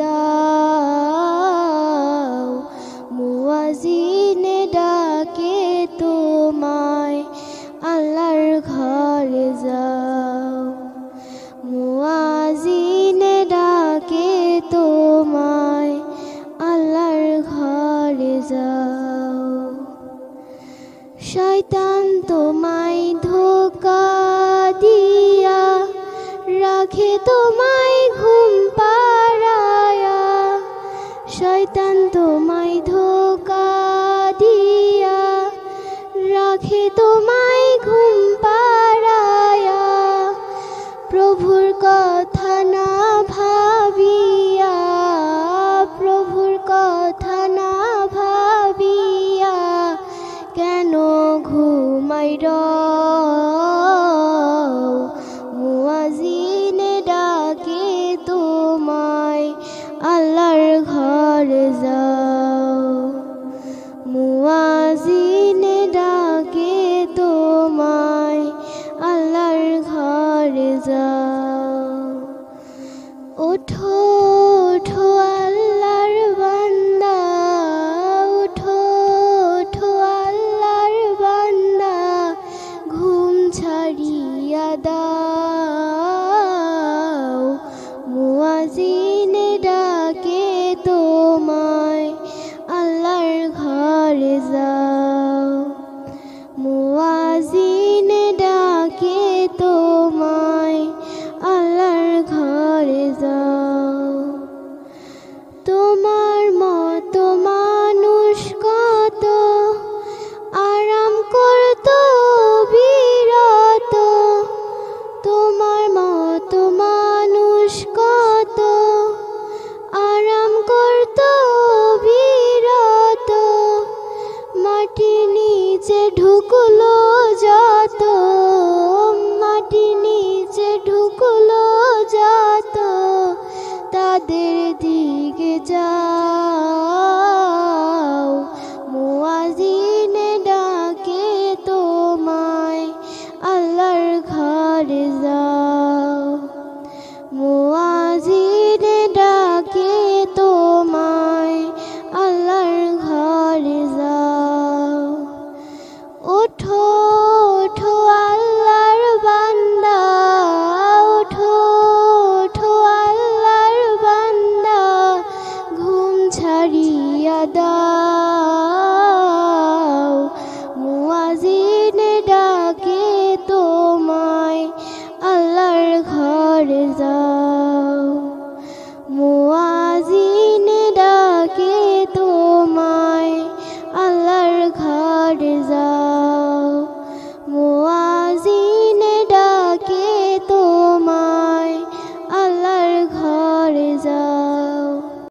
দাও, মুয়াজ্জিনে ডাকে তোমায়, আল্লাহর ঘরে যাও। মুয়াজ্জিনে ডাকে তোমায়, আল্লাহর ঘরে যাও। শয়তান তোমায় ধোঁকা দিয়া রাখে তোমায় ঘুম পাড়ায়া, শয়তান তোমায় ধোঁকা দিয়া রাখে তোমায় ঘুম পাড়ায়া। প্রভুর কথা না ভাবিয়া, প্রভুর কথা না ভাবিয়া কেন ঘুমাই রও, মুয়াজ্জিনে ডাকে তোমায়, আল্লাহর ঘরে যাও। মুয়াজ্জিনে ডাকে তোমায়, আল্লাহর ঘরে যাও। ওঠো ওঠো আল্লাহর বান্দা, ওঠো ওঠো আল্লাহর বান্দা, ঘুম ছাড়িয়া দাও, মুয়াজ্জিনে ডাকে তোমায়, আল্লাহর ঘরে যাও। মুয়াজ্জিনে ডাকে তোমায়, আল্লাহর ঘরে যাও। তোমার মতো মানুষ কত আরাম করতো বিরত, তোমার মতো মানুষ কত আরাম করতো বিরত। মাটির নিচে ঢুকলো যত, মাটির নিচে ঢুকলো যত, তাদের দিকে যা